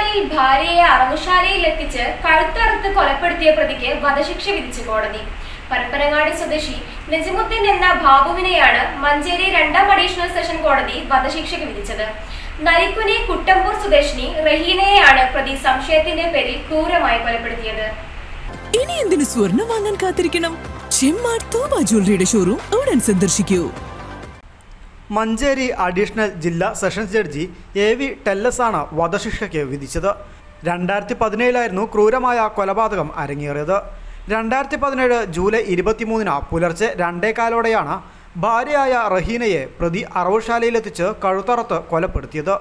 ആലപ്പുഴയിൽ ഭാര്യയെ അറവുശാലയിൽ എത്തിച്ച് കഴുത്തറുത്ത് കൊലപ്പെടുത്തിയ പ്രതിക്ക് വധശിക്ഷ വിധിച്ചു കോടതി. പരപ്പനങ്ങാടി സ്വദേശി നജിമുദ്ദീൻ എന്ന ബാബുവിനെയാണ് മഞ്ചേരി 2ാം അഡീഷണൽ സെഷൻ കോടതി വധശിക്ഷയ്ക്ക് വിധിച്ചത്. നരിക്കുനി കുട്ടമ്പൂർ സ്വദേശിനി റഹീനയെയാണ് പ്രതി സംശയത്തിന്റെ പേരിൽ ക്രൂരമായി കൊലപ്പെടുത്തിയത്. ഇനി എന്തിനു സ്വർണം വാങ്ങാൻ കാത്തിരിക്കണം? ചെമ്മാട് തോബ ജ്വല്ലറിയുടെ ഷോറൂം ഉടൻ സന്ദർശിക്കൂ. മഞ്ചേരി അഡീഷണൽ ജില്ലാ സെഷൻസ് ജഡ്ജി AV ടെല്ലസ് ആണ് വധശിക്ഷയ്ക്ക് വിധിച്ചത്. 2017 ക്രൂരമായ കൊലപാതകം അരങ്ങേറിയത്. 2017 ജൂലൈ 23 പുലർച്ചെ 2:15 ഭാര്യയായ റഹീനയെ പ്രതി അറവുശാലയിലെത്തിച്ച് കഴുത്തറുത്ത് കൊലപ്പെടുത്തിയത്.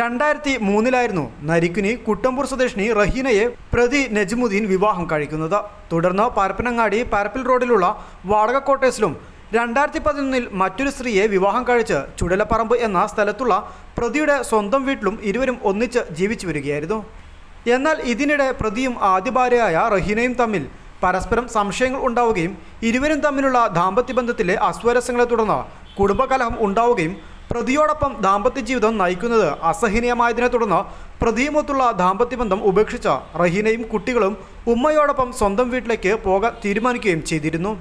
2003 നരിക്കുനി കുട്ടമ്പൂർ സ്വദേശിനി റഹീനയെ പ്രതി നജ്മുദ്ദീൻ വിവാഹം കഴിക്കുന്നത്. തുടർന്ന് പരപ്പനങ്ങാടി പരപ്പിൽ റോഡിലുള്ള വാടക ക്വാർട്ടേഴ്സിലും 2011 മറ്റൊരു സ്ത്രീയെ വിവാഹം കഴിച്ച് ചുടലപ്പറമ്പ് എന്ന സ്ഥലത്തുള്ള പ്രതിയുടെ സ്വന്തം വീട്ടിലും ഇരുവരും ഒന്നിച്ച് ജീവിച്ചു വരികയായിരുന്നു. എന്നാൽ ഇതിനിടെ പ്രതിയും ആദ്യ ഭാര്യയായ റഹീനയും തമ്മിൽ പരസ്പരം സംശയങ്ങൾ ഉണ്ടാവുകയും ഇരുവരും തമ്മിലുള്ള ദാമ്പത്യ ബന്ധത്തിലെ അസ്വാരസ്യങ്ങളെ തുടർന്ന് കുടുംബകലഹം ഉണ്ടാവുകയും പ്രതിയോടൊപ്പം ദാമ്പത്യ ജീവിതം നയിക്കുന്നത് അസഹനീയമായതിനെ തുടർന്ന് പ്രതിയുമൊത്തുള്ള ദാമ്പത്യബന്ധം ഉപേക്ഷിച്ച റഹീനയും കുട്ടികളും ഉമ്മയോടൊപ്പം സ്വന്തം വീട്ടിലേക്ക് പോകാൻ തീരുമാനിക്കുകയും ചെയ്തിരുന്നു.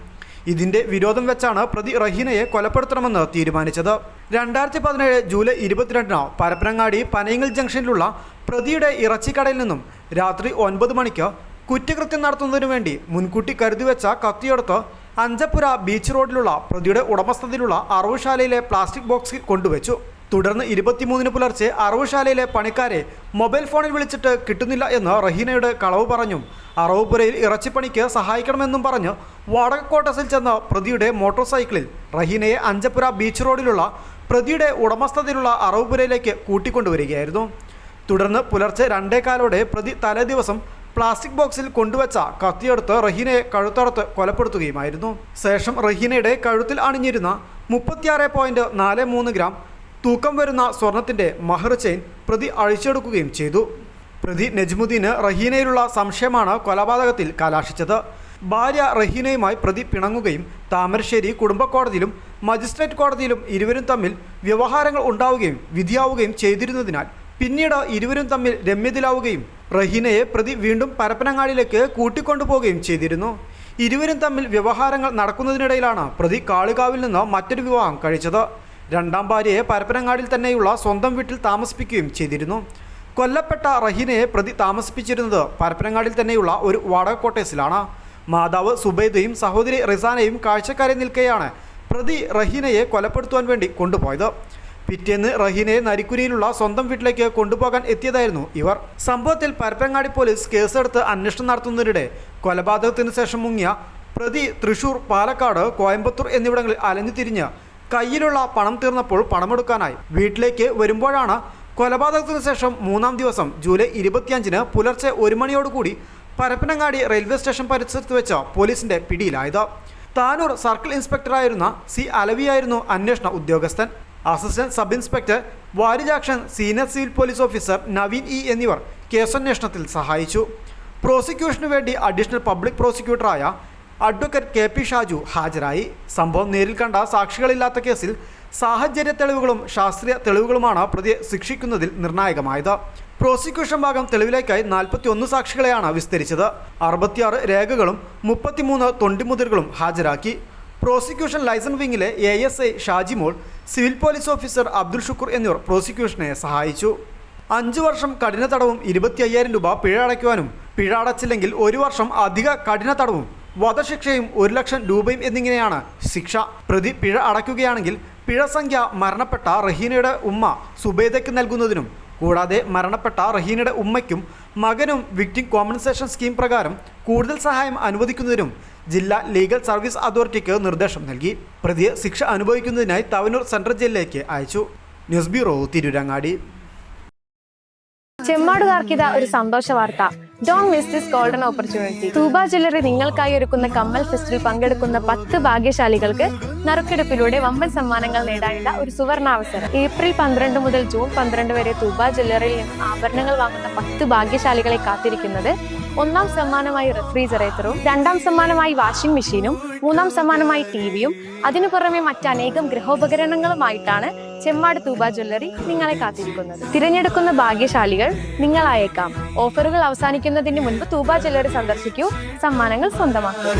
ഇതിന്റെ വിരോധം വെച്ചാണ് പ്രതി റഹീനയെ കൊലപ്പെടുത്തണമെന്ന് തീരുമാനിച്ചത്. 2017 ജൂലൈ 22 പരപ്പനങ്ങാടി പനയങ്ങൽ ജംഗ്ഷനിലുള്ള പ്രതിയുടെ ഇറച്ചിക്കടയിൽ നിന്നും രാത്രി 9 മണിക്ക് കുറ്റകൃത്യം നടത്തുന്നതിനു വേണ്ടി മുൻകൂട്ടി കരുതിവെച്ച കത്തിയെടുത്ത് അഞ്ചപ്പുര ബീച്ച് റോഡിലുള്ള പ്രതിയുടെ ഉടമസ്ഥതയിലുള്ള അറവുശാലയിലെ പ്ലാസ്റ്റിക് ബോക്സിൽ കൊണ്ടുവച്ചു. തുടർന്ന് 23 പുലർച്ചെ അറവുശാലയിലെ പണിക്കാരെ മൊബൈൽ ഫോണിൽ വിളിച്ചിട്ട് കിട്ടുന്നില്ല എന്ന് റഹീനയുടെ കളവ് പറഞ്ഞും അറവുപുരയിൽ ഇറച്ചിപ്പണിക്ക് സഹായിക്കണമെന്നും പറഞ്ഞ് വാടക ക്വാർട്ടേഴ്സിൽ ചെന്ന് പ്രതിയുടെ മോട്ടോർ സൈക്കിളിൽ റഹീനയെ അഞ്ചപ്പുര ബീച്ച് റോഡിലുള്ള പ്രതിയുടെ ഉടമസ്ഥതയിലുള്ള അറവുപുരയിലേക്ക് കൂട്ടിക്കൊണ്ടുവരികയായിരുന്നു. തുടർന്ന് പുലർച്ചെ 2:15 പ്രതി തലേദിവസം പ്ലാസ്റ്റിക് ബോക്സിൽ കൊണ്ടുവച്ച കത്തിയെടുത്ത് റഹീനയെ കഴുത്തറുത്ത് കൊലപ്പെടുത്തുകയുമായിരുന്നു. ശേഷം റഹീനയുടെ കഴുത്തിൽ അണിഞ്ഞിരുന്ന 36.43 ഗ്രാം തൂക്കം വരുന്ന സ്വർണത്തിൻ്റെ മഹർ ചെയിൻ പ്രതി അഴിച്ചെടുക്കുകയും ചെയ്തു. പ്രതി നജ്മുദ്ദീന് റഹീനയിലുള്ള സംശയമാണ് കൊലപാതകത്തിൽ കലാശിച്ചത്. ഭാര്യ റഹീനയുമായി പ്രതി പിണങ്ങുകയും താമരശ്ശേരി കുടുംബ കോടതിയിലും മജിസ്ട്രേറ്റ് കോടതിയിലും ഇരുവരും തമ്മിൽ വ്യവഹാരങ്ങൾ ഉണ്ടാവുകയും വിധിയാവുകയും ചെയ്തിരുന്നതിനാൽ പിന്നീട് ഇരുവരും തമ്മിൽ രമ്യത്തിലാവുകയും റഹീനയെ പ്രതി വീണ്ടും പരപ്പനങ്ങാടിയിലേക്ക് കൂട്ടിക്കൊണ്ടുപോവുകയും ചെയ്തിരുന്നു. ഇരുവരും തമ്മിൽ വ്യവഹാരങ്ങൾ നടക്കുന്നതിനിടയിലാണ് പ്രതി കാളികാവിൽ നിന്ന് മറ്റൊരു വിവാഹം കഴിച്ചത്. 2ാം ഭാര്യയെ പരപ്പനങ്ങാടിയിൽ തന്നെയുള്ള സ്വന്തം വീട്ടിൽ താമസിപ്പിക്കുകയും ചെയ്തിരുന്നു. കൊല്ലപ്പെട്ട റഹീനയെ പ്രതി താമസിപ്പിച്ചിരുന്നത് പരപ്പനങ്ങാടിയിൽ തന്നെയുള്ള ഒരു വാടക ക്വാർട്ടേഴ്സിലാണ്. മാതാവ് സുബൈദയും സഹോദരി റിസാനയും കാഴ്ചക്കാരെ നിൽക്കെയാണ് പ്രതി റഹീനയെ കൊലപ്പെടുത്തുവാൻ വേണ്ടി കൊണ്ടുപോയത്. പിറ്റേന്ന് റഹീനയെ നരിക്കുനിയിലുള്ള സ്വന്തം വീട്ടിലേക്ക് കൊണ്ടുപോകാൻ എത്തിയതായിരുന്നു ഇവർ. സംഭവത്തിൽ പരപ്പനങ്ങാടി പോലീസ് കേസെടുത്ത് അന്വേഷണം നടത്തുന്നതിനിടെ കൊലപാതകത്തിന് ശേഷം മുങ്ങിയ പ്രതി തൃശൂർ, പാലക്കാട്, കോയമ്പത്തൂർ എന്നിവിടങ്ങളിൽ അലഞ്ഞു തിരിഞ്ഞ് കയ്യിലുള്ള പണം തീർന്നപ്പോൾ പണമെടുക്കാനായി വീട്ടിലേക്ക് വരുമ്പോഴാണ് കൊലപാതകത്തിന് ശേഷം 3ാം ദിവസം ജൂലൈ 25 പുലർച്ചെ 1 മണിയോടുകൂടി പരപ്പനങ്ങാടി റെയിൽവേ സ്റ്റേഷൻ പരിസരത്ത് വെച്ച് പോലീസിന്റെ പിടിയിലായത്. താനൂർ സർക്കിൾ ഇൻസ്പെക്ടറായിരുന്ന C. അലവിയായിരുന്നു അന്വേഷണ ഉദ്യോഗസ്ഥൻ. Assistant sub inspector Varijakshan, senior civil police officer Naveen E. എന്നിവർ കേസന്വേഷണത്തിൽ സഹായിച്ചു. പ്രോസിക്യൂഷനു വേണ്ടി അഡീഷണൽ പബ്ലിക് പ്രോസിക്യൂട്ടറായ അഡ്വക്കേറ്റ് KP ഷാജു ഹാജരായി. സംഭവം നേരിൽ കണ്ട സാക്ഷികളില്ലാത്ത കേസിൽ സാഹചര്യ തെളിവുകളും ശാസ്ത്രീയ തെളിവുകളുമാണ് പ്രതിയെ ശിക്ഷിക്കുന്നതിൽ നിർണായകമായത്. പ്രോസിക്യൂഷൻ ഭാഗം തെളിവിലേക്കായി 41 സാക്ഷികളെയാണ് വിസ്തരിച്ചത്. 66 രേഖകളും 33 തൊണ്ടിമുദ്രകളും ഹാജരാക്കി. പ്രോസിക്യൂഷൻ ലൈസൻസ് വിങ്ങിലെ ASI Shajimol, civil police officer Abdul Shukkur എന്നിവർ പ്രോസിക്യൂഷനെ സഹായിച്ചു. 5 വർഷം കഠിന തടവും 25,000 രൂപ പിഴ അടയ്ക്കുവാനും പിഴ അടച്ചില്ലെങ്കിൽ 1 വർഷം അധിക കഠിന തടവും വധശിക്ഷയും 1 ലക്ഷം രൂപയും എന്നിങ്ങനെയാണ് ശിക്ഷ. പ്രതി പിഴ അടയ്ക്കുകയാണെങ്കിൽ പിഴ സംഖ്യ മരണപ്പെട്ട റഹീനയുടെ ഉമ്മ സുബൈദയ്ക്ക് നൽകുന്നതിനും കൂടാതെ മരണപ്പെട്ട റഹീനയുടെ ഉമ്മയ്ക്കും മകനും വിക്ടിം കോമ്പൻസേഷൻ സ്കീം പ്രകാരം കൂടുതൽ സഹായം അനുവദിക്കുന്നതിനും ജില്ലാ ലീഗൽ സർവീസ് അതോറിറ്റിക്ക് നിർദ്ദേശം നൽകി. പ്രതിയെ ശിക്ഷ അനുഭവിക്കുന്നതിനായി തവനൂർ സെൻട്രൽ ജയിലിലേക്ക് അയച്ചു. News bureau, Tirurangadi. ചെമ്മാടുകാർക്കിത ഒരു സന്തോഷ വാർത്ത. Don't miss this golden opportunity. Thooba jewellery നിങ്ങൾക്കായി ഒരുക്കുന്ന കമ്മൽ ഫെസ്റ്റിൽ പങ്കെടുക്കുന്ന 10 ഭാഗ്യശാലികൾക്ക് നറുക്കെടുപ്പിലൂടെ വമ്പൻ സമ്മാനങ്ങൾ നേടാനുള്ള ഒരു സുവർണാവസരം. ഏപ്രിൽ 12 മുതൽ ജൂൺ 12 വരെ തൂബ ജ്വല്ലറിയിൽ നിന്നും ആഭരണങ്ങൾ വാങ്ങുന്ന 10 ഭാഗ്യശാലികളെ കാത്തിരിക്കുന്നത് ഒന്നാം സമ്മാനമായി റെഫ്രിജറേറ്ററും, രണ്ടാം സമ്മാനമായി വാഷിംഗ് മെഷീനും, മൂന്നാം സമ്മാനമായി ടിവിയും, അതിനു പുറമെ മറ്റനേകം ഗൃഹോപകരണങ്ങളുമായിട്ടാണ് ചെമ്മാട് തൂബ ജ്വല്ലറി നിങ്ങളെ കാത്തിരിക്കുന്നത്. തിരഞ്ഞെടുക്കുന്ന ഭാഗ്യശാലികൾ നിങ്ങളായേക്കാം. ഓഫറുകൾ അവസാനിക്കുന്നതിന് മുൻപ് തൂബ ജ്വല്ലറി സന്ദർശിക്കൂ, സമ്മാനങ്ങൾ സ്വന്തമാക്കൂ.